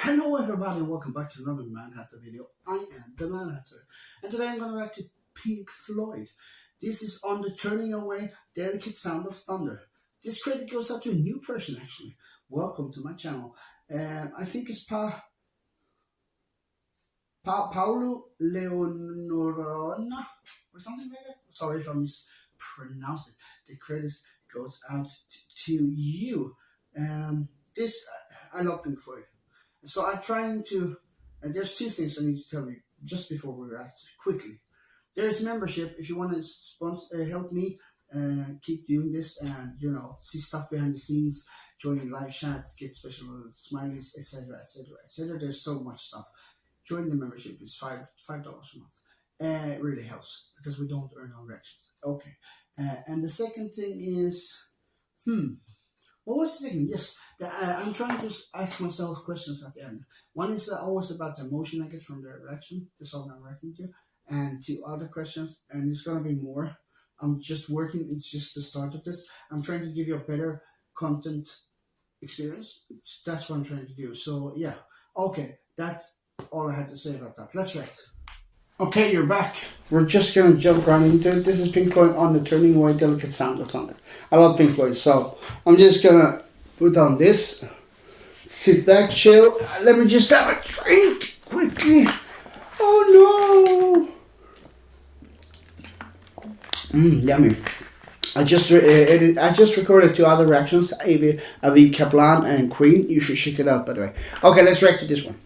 Hello everybody and welcome back to another Manhattan video. I am the Manhattan and today I'm going to react to Pink Floyd. This is on the Turning Away Delicate Sound of Thunder. This credit goes out to a new person actually. Welcome to my channel. I think it's Paolo Leonorona or something like that. Sorry if I mispronounced it. The credits goes out to you. I love Pink Floyd. So I'm trying to, and there's two things I need to tell you just before we react quickly. There's membership if you want to help me keep doing this and see stuff behind the scenes, join live chats, get special smileys, etc., etc., etc. There's so much stuff. Join the membership. It's $5 a month. It really helps because we don't earn our reactions. Okay, and the second thing is, what was the second? Yes, I'm trying to ask myself questions at the end. One is always about the emotion I get from the reaction, the song I'm reacting to, and two other questions, and it's going to be more. I'm just working, it's just the start of this. I'm trying to give you a better content experience. That's what I'm trying to do. So yeah, okay, that's all I had to say about that. Let's react. Okay, you're back. We're just going to jump right into it. This is Pink Floyd on the Turning Away Delicate Sound of Thunder. I love Pink Floyd, so I'm just going to put on this. Sit back, chill. Let me just have a drink quickly. Oh no! Yummy. I just recorded two other reactions, Avi Kaplan and Queen. You should check it out, by the way. Okay, let's react to this one.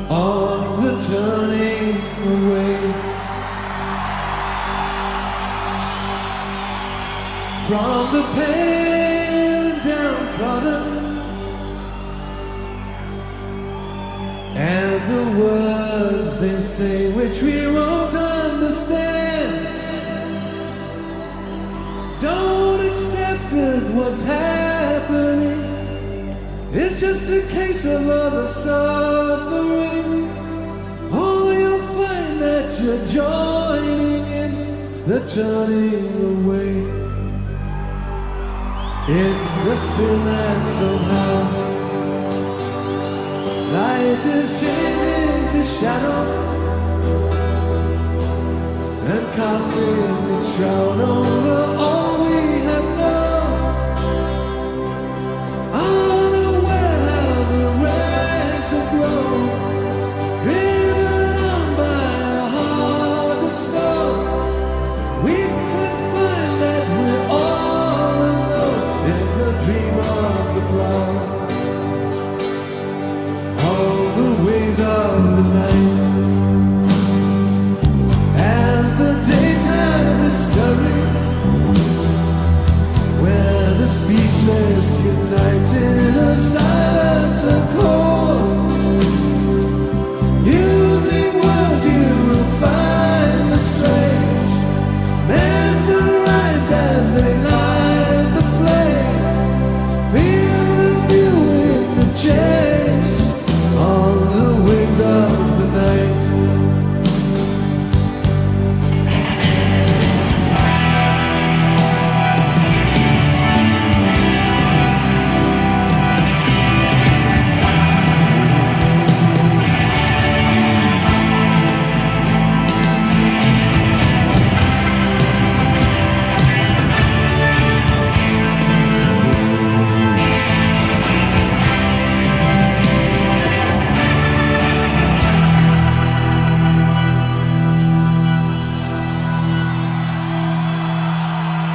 On the turning away from the pale and downtrodden, and the words they say which we won't understand. Don't accept that what's happening it's just a case of other suffering. Oh, you'll find that you're joining in the turning away. It's a sin that somehow light is changing to shadow and casting its shroud over all we have known. Driven on by a heart of stone, we could find that we're all alone in the dream of the cloud. All the ways of the night, as the daytime is stirring,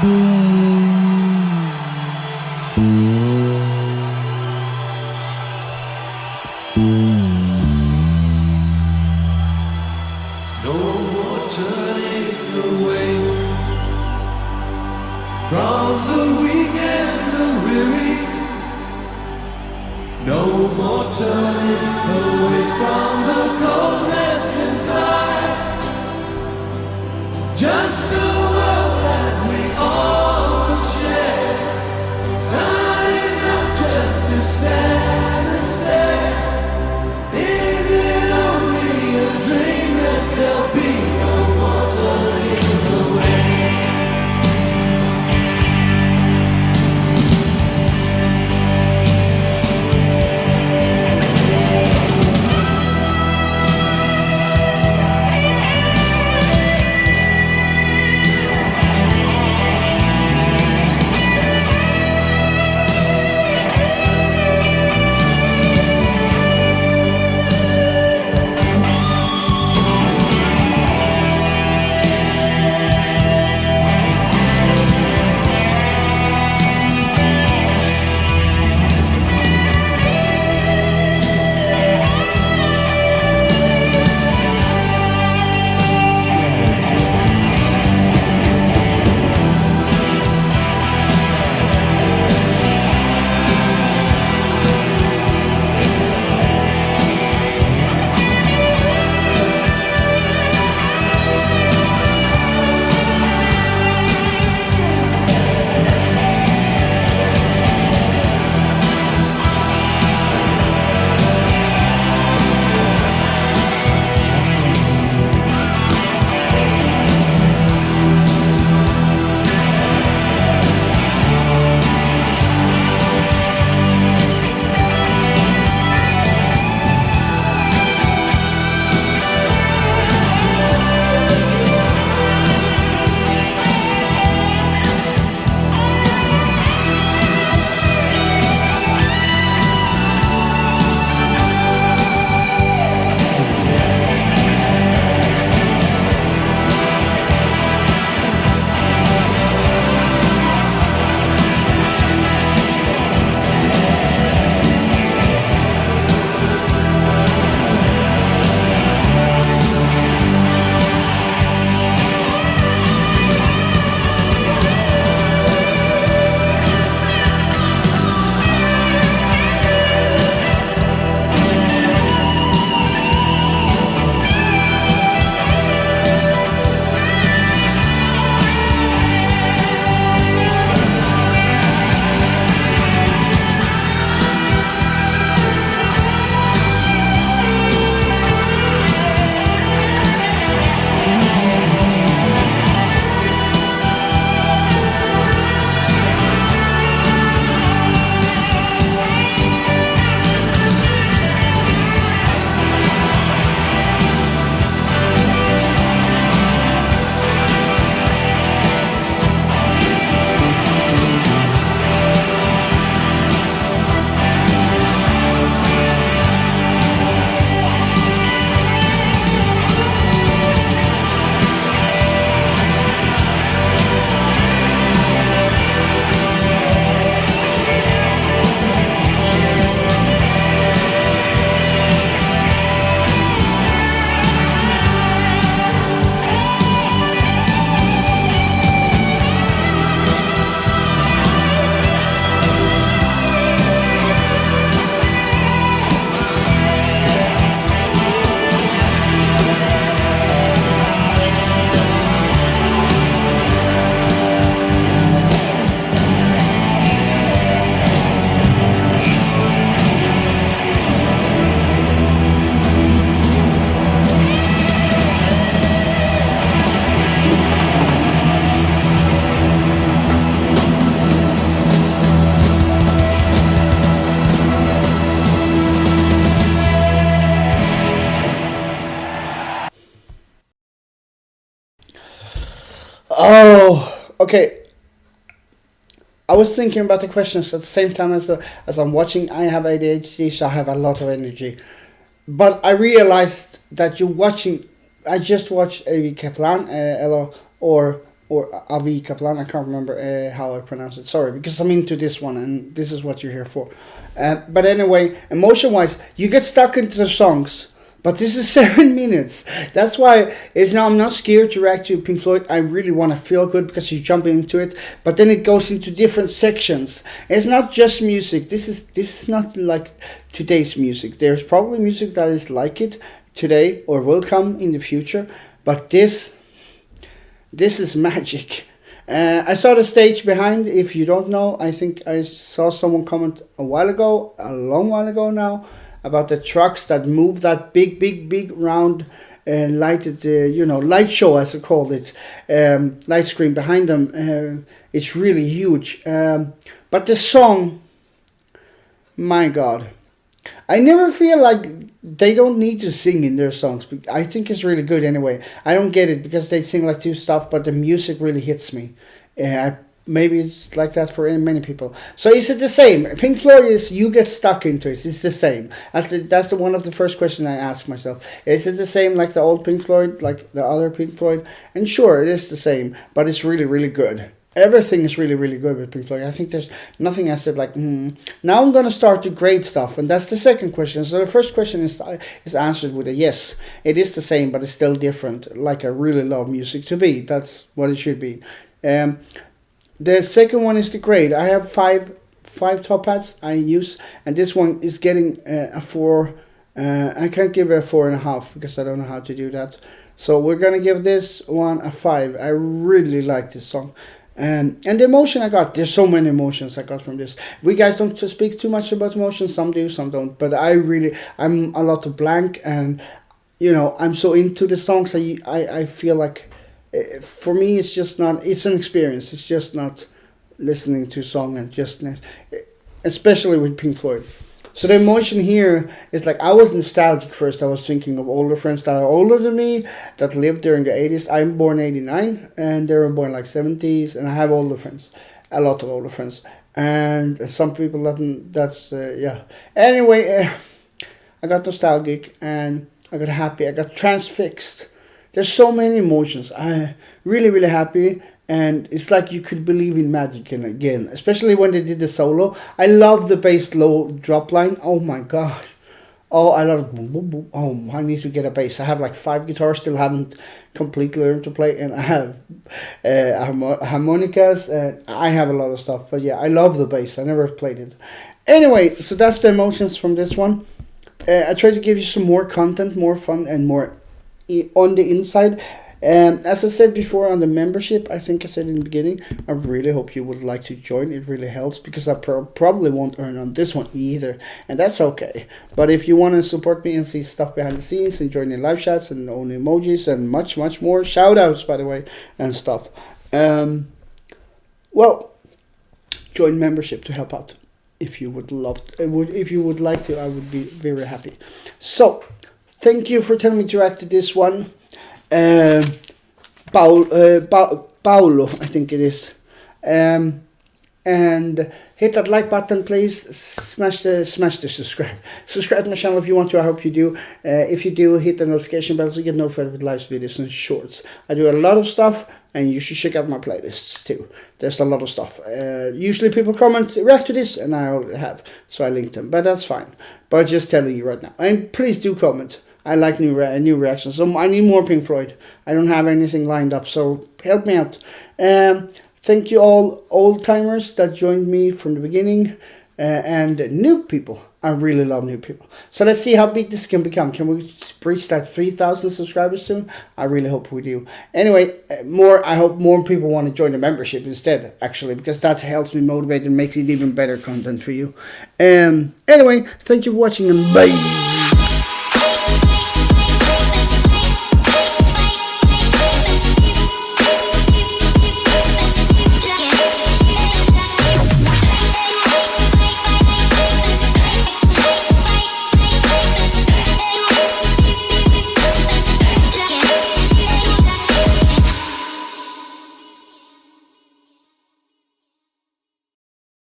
No more turning away from the weak and the weary. No more turning away from the coldness inside. Just a world that we all must share. It's not enough just to stand and stare. Is it only a dream that there'll be no more turning away? Oh, okay. I was thinking about the questions at the same time as I'm watching. I have ADHD, so I have a lot of energy. But I realized that you're watching. I just watched A.V. Kaplan, or or Avi Kaplan. I can't remember how I pronounce it. Sorry, because I'm into this one, and this is what you're here for. But anyway, emotion-wise, you get stuck into the songs. But this is 7 minutes. That's why I'm not scared to react to Pink Floyd. I really want to feel good because you jump into it. But then it goes into different sections. It's not just music. This is not like today's music. There's probably music that is like it today or will come in the future. But this is magic. I saw the stage behind. If you don't know, I think I saw someone comment a long while ago now, about the trucks that move that big round lighted, light show, as I called it, light screen behind them. It's really huge. But the song, my God, I never feel like they don't need to sing in their songs. I think it's really good anyway. I don't get it because they sing like two stuff, but the music really hits me. Maybe it's like that for many people. So is it the same? Pink Floyd is, you get stuck into it. It's the same. That's one of the first questions I ask myself. Is it the same like the old Pink Floyd, like the other Pink Floyd? And sure, it is the same, but it's really, really good. Everything is really, really good with Pink Floyd. I think there's nothing I said like, Now I'm going to start to grade stuff, and that's the second question. So the first question is answered with a yes. It is the same, but it's still different, like I really love music to be. That's what it should be. The second one is the grade. I have five top hats I use, and this one is getting a 4. I can't give it a 4.5 because I don't know how to do that. So we're gonna give this one a 5. I really like this song. And the emotion I got, there's so many emotions I got from this. We guys don't speak too much about emotions. Some do, some don't. But I'm a lot of blank, and I'm so into the songs. I feel like, for me, it's just not. It's an experience. It's just not listening to a song and just, especially with Pink Floyd. So the emotion here is like, I was nostalgic first. I was thinking of older friends that are older than me, that lived during the 80s. I'm born 89, and they were born like 70s, and I have older friends, a lot of older friends, and some people that's yeah. Anyway, I got nostalgic, and I got happy. I got transfixed. There's so many emotions. I really, really happy, and it's like you could believe in magic again, especially when they did the solo. I love the bass low drop line. Oh my gosh. Oh, I love boom, boom, boom. Oh, I need to get a bass. I have like 5 guitars, still haven't completely learned to play, and I have harmonicas, and I have a lot of stuff. But yeah, I love the bass. I never played it. Anyway, so that's the emotions from this one. I try to give you some more content, more fun, and more on the inside. As I said before on the membership, I think I said in the beginning, I really hope you would like to join. It really helps because I probably won't earn on this one either, and that's okay. But if you want to support me and see stuff behind the scenes and join the live chats and own emojis and much more, shout outs by the way, and stuff, well, join membership to help out. If you would like to, I would be very happy. So thank you for telling me to react to this one. Paulo, I think it is. And hit that like button, please. Smash the subscribe to my channel if you want to. I hope you do. If you do, hit the notification bell so you get notified with live videos and shorts. I do a lot of stuff, and you should check out my playlists too. There's a lot of stuff. Usually people comment, react to this, and I already have, so I linked them. But that's fine. But just telling you right now. And please do comment. I like new reactions. So I need more Pink Floyd. I don't have anything lined up, so help me out. Thank you all old timers that joined me from the beginning, and new people. I really love new people. So let's see how big this can become. Can we reach that 3,000 subscribers soon? I really hope we do. Anyway, I hope more people want to join the membership instead, actually, because that helps me motivate and makes it even better content for you. Anyway, thank you for watching, and bye.